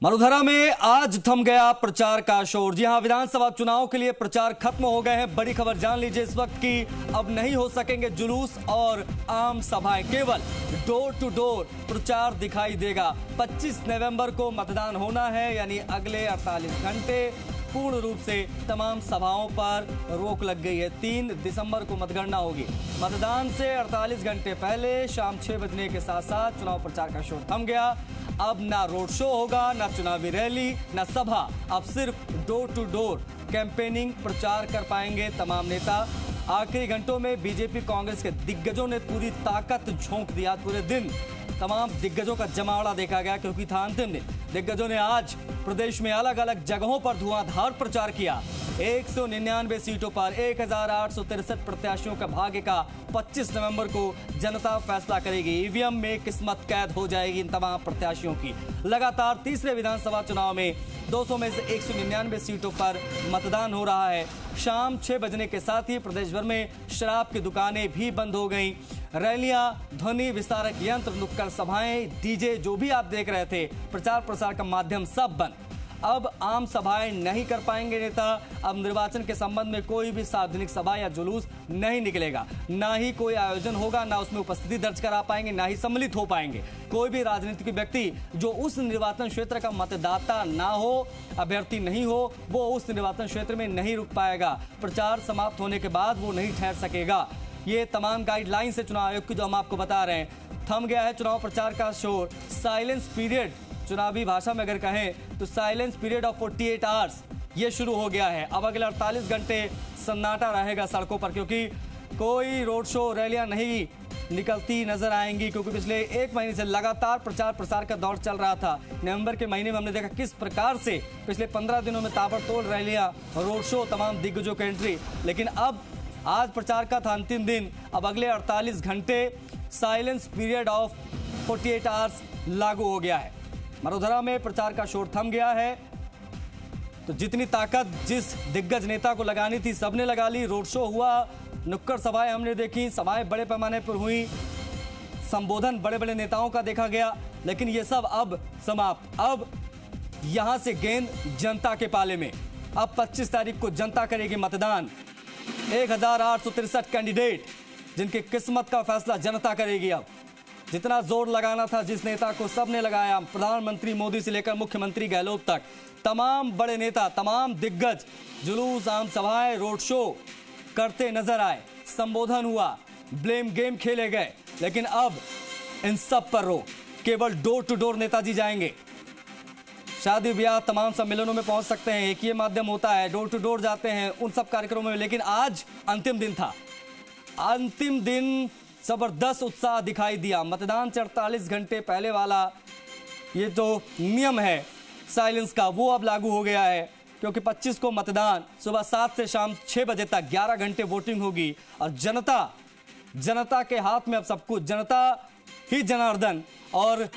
मरुधरा में आज थम गया प्रचार का शोर। जी हां, विधानसभा चुनाव के लिए प्रचार खत्म हो गए हैं। बड़ी खबर जान लीजिए इस वक्त की। अब नहीं हो सकेंगे जुलूस और आम सभाएं, केवल डोर टू डोर प्रचार दिखाई देगा। 25 नवंबर को मतदान होना है, यानी अगले 48 घंटे पूर्ण रूप से तमाम सभाओं पर रोक लग गई है। 3 दिसंबर को मतगणना होगी। मतदान से 48 घंटे पहले शाम 6 बजने के साथ साथ चुनाव प्रचार का शोर थम गया। अब ना रोड शो होगा, ना चुनावी रैली, ना सभा। अब सिर्फ डोर टू डोर कैंपेनिंग प्रचार कर पाएंगे तमाम नेता। आखिरी घंटों में बीजेपी कांग्रेस के दिग्गजों ने पूरी ताकत झोंक दिया। पूरे दिन तमाम दिग्गजों का जमावड़ा देखा गया, क्योंकि था अंतिम दिन। दिग्गजों ने आज प्रदेश में अलग अलग जगहों पर धुआंधार प्रचार किया। 199 सीटों पर 1863 प्रत्याशियों का भाग्य का 25 नवंबर को जनता फैसला करेगी। ईवीएम में किस्मत कैद हो जाएगी इन तमाम प्रत्याशियों की। लगातार तीसरे विधानसभा चुनाव में 200 में से 199 सीटों पर मतदान हो रहा है। शाम 6 बजने के साथ ही प्रदेश भर में शराब की दुकानें भी बंद हो गईं। रैलियां, ध्वनि विस्तारक यंत्र, नुक्कड़ सभाएं, डीजे, जो भी आप देख रहे थे, प्रचार प्रसार का माध्यम सब बंद। अब आम सभाएं नहीं कर पाएंगे नेता। अब निर्वाचन के संबंध में कोई भी सार्वजनिक सभा या जुलूस नहीं निकलेगा। ना ही कोई आयोजन होगा, ना उसमें उपस्थिति दर्ज करा पाएंगे, ना ही सम्मिलित हो पाएंगे। कोई भी राजनीतिक व्यक्ति जो उस निर्वाचन क्षेत्र का मतदाता ना हो, अभ्यर्थी नहीं हो, वो उस निर्वाचन क्षेत्र में नहीं रुक पाएगा। प्रचार समाप्त होने के बाद वो नहीं ठहर सकेगा। ये तमाम गाइडलाइन से चुनाव आयोग की जो हम आपको बता रहे हैं। थम गया है चुनाव प्रचार का शोर। साइलेंस पीरियड, चुनावी भाषा में अगर कहें तो साइलेंस पीरियड ऑफ 48 आवर्स ये शुरू हो गया है। अब अगले 48 घंटे सन्नाटा रहेगा सड़कों पर, क्योंकि कोई रोड शो, रैलियां नहीं निकलती नजर आएंगी। क्योंकि पिछले 1 महीने से लगातार प्रचार प्रसार का दौर चल रहा था। नवंबर के महीने में हमने देखा किस प्रकार से पिछले 15 दिनों में ताबड़तोड़ रैलियां, रोड शो, तमाम दिग्गजों की एंट्री। लेकिन अब आज प्रचार का था अंतिम दिन। अब अगले 48 घंटे साइलेंस पीरियड ऑफ 48 आवर्स लागू हो गया है। मरुधरा में प्रचार का शोर थम गया है। तो जितनी ताकत जिस दिग्गज नेता को लगानी थी सबने लगा ली। रोड शो हुआ, नुक्कड़ सभाएं हमने देखी, सभाएं बड़े पैमाने पर हुई, संबोधन बड़े बड़े नेताओं का देखा गया। लेकिन ये सब अब समाप्त। अब यहां से गेंद जनता के पाले में। अब 25 तारीख को जनता करेगी मतदान। 1863 कैंडिडेट जिनकी किस्मत का फैसला जनता करेगी। अब जितना जोर लगाना था जिस नेता को, सबने लगाया। प्रधानमंत्री मोदी से लेकर मुख्यमंत्री गहलोत तक तमाम बड़े नेता, तमाम दिग्गज जुलूस, आम सभाएं, रोड शो करते नजर आए। संबोधन हुआ, ब्लेम गेम खेले गए। लेकिन अब इन सब पर रोक, केवल डोर टू डोर नेताजी जाएंगे। शादी ब्याह, तमाम सम्मेलनों में पहुंच सकते हैं, एक ये माध्यम होता है, डोर टू डोर जाते हैं उन सब कार्यक्रमों में। लेकिन आज अंतिम दिन था। अंतिम दिन जबरदस्त उत्साह दिखाई दिया। मतदान से 48 घंटे पहले वाला ये जो नियम है साइलेंस का, वो अब लागू हो गया है। क्योंकि 25 को मतदान, सुबह 7 से शाम 6 बजे तक 11 घंटे वोटिंग होगी। और जनता के हाथ में अब सब कुछ, जनता ही जनार्दन। और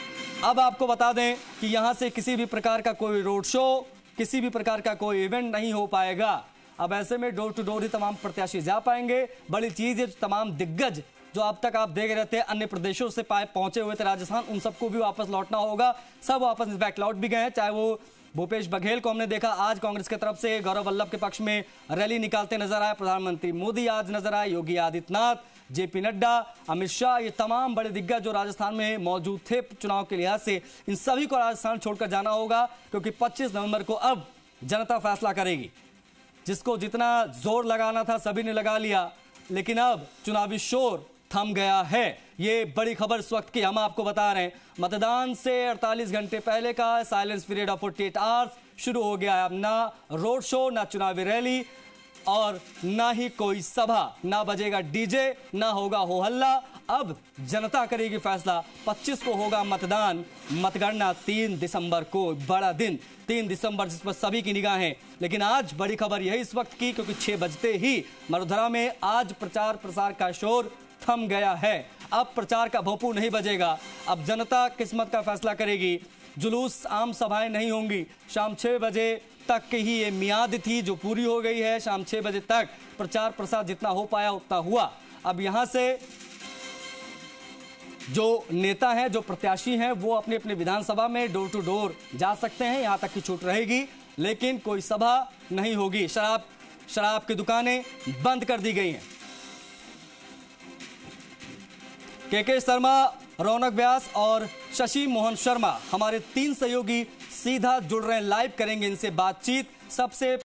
अब आपको बता दें कि यहां से किसी भी प्रकार का कोई रोड शो, किसी भी प्रकार का कोई इवेंट नहीं हो पाएगा। अब ऐसे में डोर टू डोर ही तमाम प्रत्याशी जा पाएंगे। बड़ी चीज है, तमाम दिग्गज जो अब तक आप देख रहे थे अन्य प्रदेशों से पहुंचे हुए थे राजस्थान, उन सबको भी वापस लौटना होगा। सब वापस इनफैक्ट लौट भी गए हैं। चाहे वो भूपेश बघेल को हमने देखा आज कांग्रेस की तरफ से गौरव वल्लभ के पक्ष में रैली निकालते नजर आए। प्रधानमंत्री मोदी आज नजर आए, योगी आदित्यनाथ, जेपी नड्डा, अमित शाह, ये तमाम बड़े दिग्गज जो राजस्थान में मौजूद थे चुनाव के लिहाज से, इन सभी को राजस्थान छोड़कर जाना होगा। क्योंकि 25 नवंबर को अब जनता फैसला करेगी। जिसको जितना जोर लगाना था सभी ने लगा लिया। लेकिन अब चुनावी शोर थम गया है। ये बड़ी खबर इस वक्त की हम आपको बता रहे हैं। मतदान से 48 घंटे पहले का साइलेंस पीरियड ऑफ 48 आवर्स शुरू हो गया है। अब ना रोड शो, ना चुनावी रैली, और ना ही कोई सभा, ना बजेगा डीजे, ना होगा हो हल्ला। अब जनता करेगी फैसला। 25 को होगा मतदान, मतगणना 3 दिसंबर को, बड़ा दिन 3 दिसंबर, जिस पर सभी की निगाहें। लेकिन आज बड़ी खबर यही इस वक्त की, क्योंकि 6 बजते ही मरुधरा में आज प्रचार प्रसार का शोर थम गया है। अब प्रचार का भोंपू नहीं बजेगा। अब जनता किस्मत का फैसला करेगी। जुलूस, आम सभाएं नहीं होंगी। शाम 6 बजे तक की ही ये मियाद थी जो पूरी हो गई है। शाम 6 बजे तक प्रचार प्रसार जितना हो पाया उतना हुआ। अब यहां से जो नेता हैं, जो प्रत्याशी हैं, वो अपने अपने विधानसभा में डोर टू डोर जा सकते हैं, यहां तक की छूट रहेगी, लेकिन कोई सभा नहीं होगी। शराब की दुकानें बंद कर दी गई हैं। के शर्मा, रौनक व्यास और शशि मोहन शर्मा हमारे 3 सहयोगी सीधा जुड़ रहे हैं, लाइव करेंगे इनसे बातचीत। सबसे